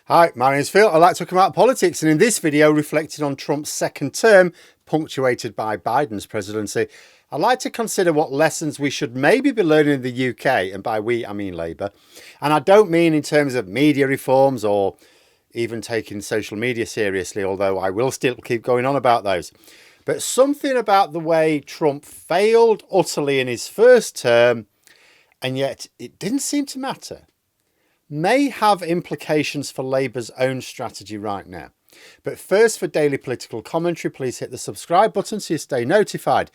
Hi, my name's Phil. I like talking about politics, and in this video, reflecting on Trump's second term, punctuated by Biden's presidency, I'd like to consider what lessons we should maybe be learning in the UK, and by we, I mean Labour. And I don't mean in terms of media reforms or even taking social media seriously, although I will still keep going on about those. But something about the way Trump failed utterly in his first term, and yet it didn't seem to matter, may have implications for Labour's own strategy right now. But first, for daily political commentary, please hit the subscribe button so you stay notified.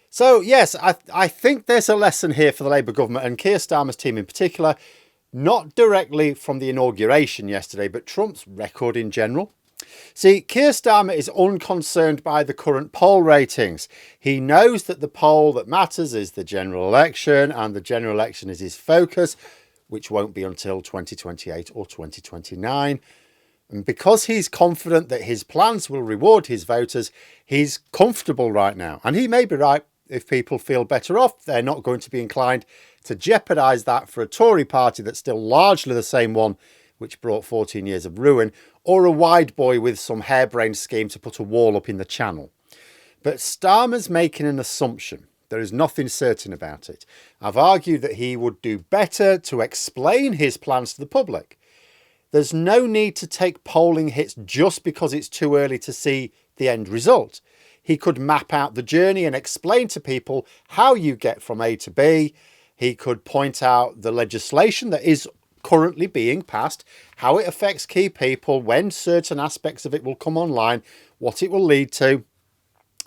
So yes, I think there's a lesson here for the Labour government and Keir Starmer's team in particular, not directly from the inauguration yesterday, but Trump's record in general. See, Keir Starmer is unconcerned by the current poll ratings. He knows that the poll that matters is the general election, and the general election is his focus, which won't be until 2028 or 2029. And because he's confident that his plans will reward his voters, he's comfortable right now. And he may be right. If people feel better off, they're not going to be inclined to jeopardise that for a Tory party that's still largely the same one which brought 14 years of ruin, or a wide boy with some harebrained scheme to put a wall up in the channel. But Starmer's making an assumption. There is nothing certain about it. I've argued that he would do better to explain his plans to the public. There's no need to take polling hits just because it's too early to see the end result. He could map out the journey and explain to people how you get from A to B. He could point out the legislation that is currently being passed, how it affects key people, when certain aspects of it will come online, what it will lead to.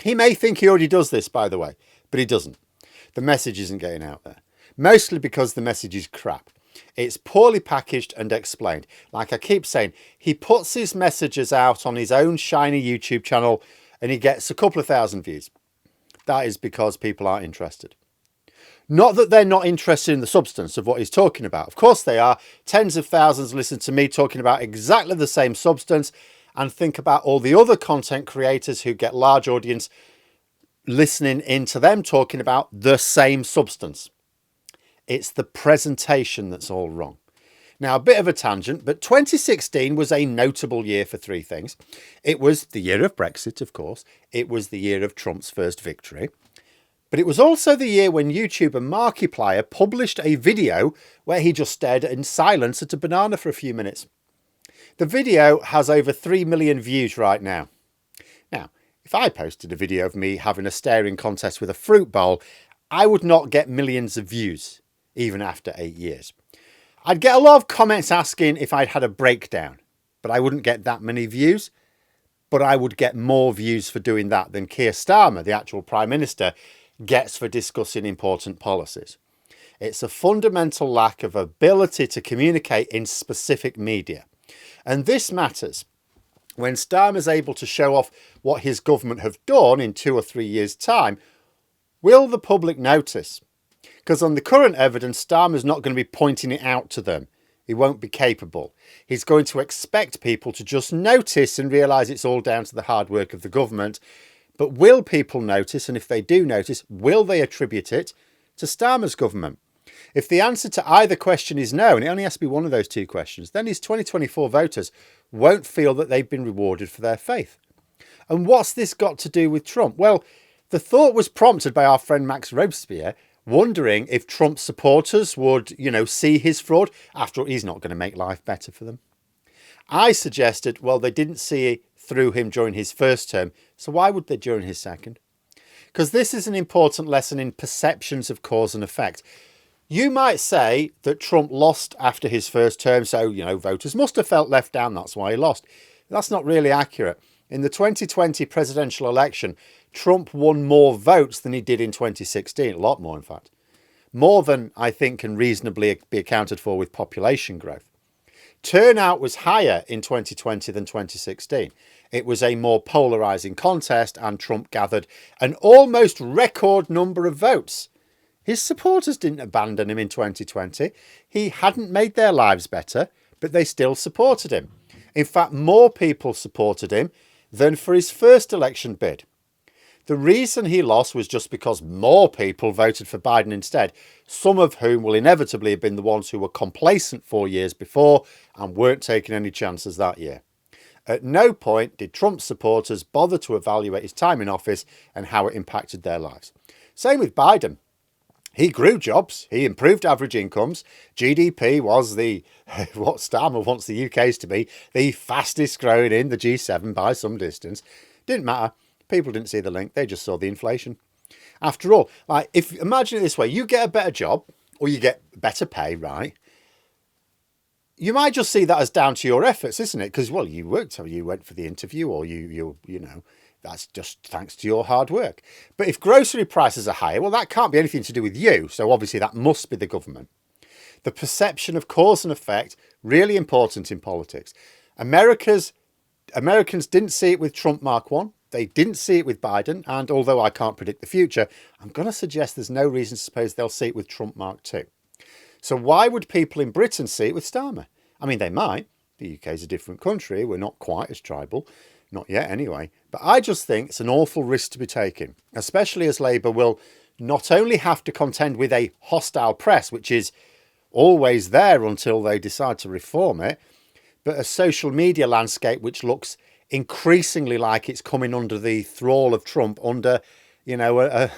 He may think he already does this, by the way, but he doesn't. The message isn't getting out there, mostly because the message is crap. It's poorly packaged and explained. Like I keep saying, he puts his messages out on his own shiny YouTube channel and he gets a couple of thousand views. That is because people aren't interested. Not that they're not interested in the substance of what he's talking about. Of course they are. Tens of thousands listen to me talking about exactly the same substance, and think about all the other content creators who get large audience listening into them talking about the same substance. It's the presentation that's all wrong. Now, a bit of a tangent, but 2016 was a notable year for three things. It was the year of Brexit, of course. It was the year of Trump's first victory. But it was also the year when YouTuber Markiplier published a video where he just stared in silence at a banana for a few minutes. The video has over 3 million views right now. Now, if I posted a video of me having a staring contest with a fruit bowl, I would not get millions of views, even after 8 years. I'd get a lot of comments asking if I'd had a breakdown, but I wouldn't get that many views. But I would get more views for doing that than Keir Starmer, the actual Prime Minister, gets for discussing important policies. It's a fundamental lack of ability to communicate in specific media. And this matters. When Starmer's able to show off what his government have done in 2 or 3 years' time, will the public notice? Because on the current evidence, Starmer's not going to be pointing it out to them. He won't be capable. He's going to expect people to just notice and realise it's all down to the hard work of the government. But will people notice? And if they do notice, will they attribute it to Starmer's government? If the answer to either question is no, and it only has to be one of those two questions, then his 2024 voters won't feel that they've been rewarded for their faith. And what's this got to do with Trump? Well, the thought was prompted by our friend Max Robespierre, wondering if Trump's supporters would, see his fraud. After all, he's not going to make life better for them. I suggested, well, they didn't see through him during his first term, so why would they during his second? Because this is an important lesson in perceptions of cause and effect. You might say that Trump lost after his first term, so, voters must have felt left down, that's why he lost. That's not really accurate. In the 2020 presidential election, Trump won more votes than he did in 2016, a lot more in fact. More than I think can reasonably be accounted for with population growth. Turnout was higher in 2020 than 2016. It was a more polarising contest and Trump gathered an almost record number of votes. His supporters didn't abandon him in 2020. He hadn't made their lives better, but they still supported him. In fact, more people supported him than for his first election bid. The reason he lost was just because more people voted for Biden instead, some of whom will inevitably have been the ones who were complacent 4 years before and weren't taking any chances that year. At no point did Trump's supporters bother to evaluate his time in office and how it impacted their lives. Same with Biden. He grew jobs, he improved average incomes, GDP was what Starmer wants the UK's to be, the fastest growing in the G7 by some distance. Didn't matter. People didn't see the link, they just saw the inflation. After all, imagine it this way, you get a better job or you get better pay, right? You might just see that as down to your efforts, isn't it? Because, well, you worked, you went for the interview, or you know, that's just thanks to your hard work. But if grocery prices are higher, well, that can't be anything to do with you. So obviously that must be the government. The perception of cause and effect, really important in politics. Americans didn't see it with Trump Mark 1. They didn't see it with Biden. And although I can't predict the future, I'm going to suggest there's no reason to suppose they'll see it with Trump Mark 2. So why would people in Britain see it with Starmer? I mean, they might. The UK is a different country. We're not quite as tribal. Not yet, anyway. But I just think it's an awful risk to be taking, especially as Labour will not only have to contend with a hostile press, which is always there until they decide to reform it, but a social media landscape which looks increasingly like it's coming under the thrall of Trump, under, you know,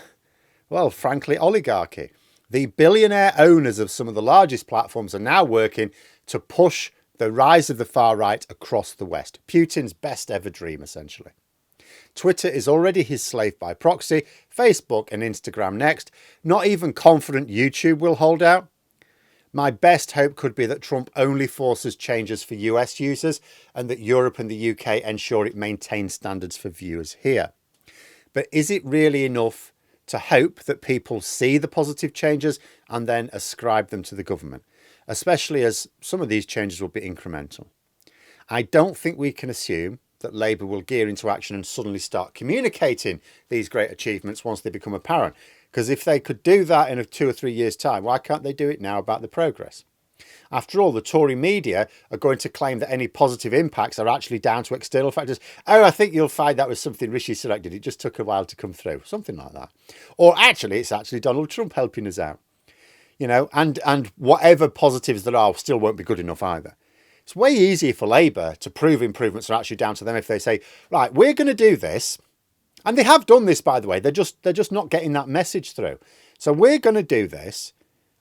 well, frankly, oligarchy. The billionaire owners of some of the largest platforms are now working to push the rise of the far right across the West. Putin's best ever dream, essentially. Twitter is already his slave by proxy. Facebook and Instagram next. Not even confident YouTube will hold out. My best hope could be that Trump only forces changes for US users and that Europe and the UK ensure it maintains standards for viewers here. But is it really enough to hope that people see the positive changes and then ascribe them to the government, especially as some of these changes will be incremental? I don't think we can assume that Labour will gear into action and suddenly start communicating these great achievements once they become apparent. Because if they could do that in 2 or 3 years' time, why can't they do it now about the progress? After all, the Tory media are going to claim that any positive impacts are actually down to external factors. Oh, I think you'll find that was something Rishi Sunak did. It just took a while to come through. Something like that. Or actually, it's actually Donald Trump helping us out. You know, and whatever positives there are still won't be good enough either. It's way easier for Labour to prove improvements are actually down to them if they say, right, we're going to do this. And they have done this, by the way. They're just not getting that message through. So we're going to do this.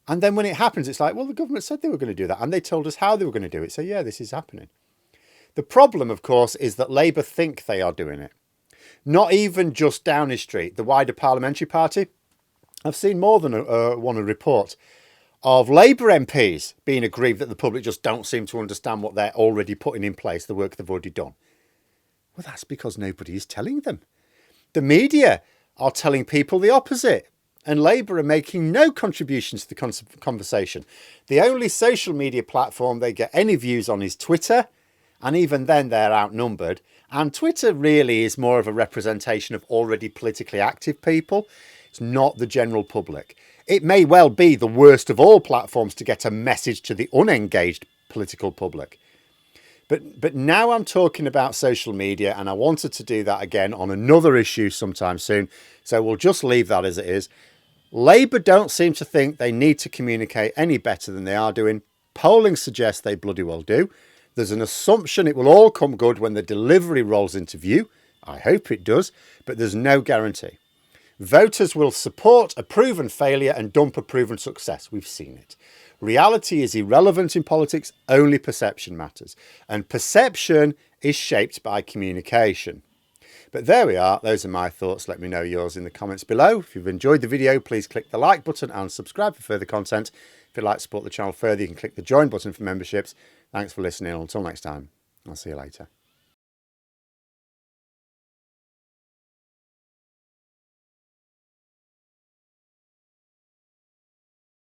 And then when it happens, it's like, well, the government said they were going to do that. And they told us how they were going to do it. So, yeah, this is happening. The problem, of course, is that Labour think they are doing it. Not even just Downing Street, the wider parliamentary party. I've seen more than one report of Labour MPs being aggrieved that the public just don't seem to understand what they're already putting in place, the work they've already done. Well, that's because nobody is telling them. The media are telling people the opposite. And Labour are making no contribution to the conversation. The only social media platform they get any views on is Twitter. And even then they're outnumbered. And Twitter really is more of a representation of already politically active people. It's not the general public. It may well be the worst of all platforms to get a message to the unengaged political public. But now I'm talking about social media, and I wanted to do that again on another issue sometime soon. So we'll just leave that as it is. Labour don't seem to think they need to communicate any better than they are doing. Polling suggests they bloody well do. There's an assumption it will all come good when the delivery rolls into view. I hope it does, but there's no guarantee. Voters will support a proven failure and dump a proven success. We've seen it. Reality is irrelevant in politics, only perception matters. And perception is shaped by communication. But there we are. Those are my thoughts. Let me know yours in the comments below. If you've enjoyed the video, please click the like button and subscribe for further content. If you'd like to support the channel further, you can click the join button for memberships. Thanks for listening. Until next time, I'll see you later.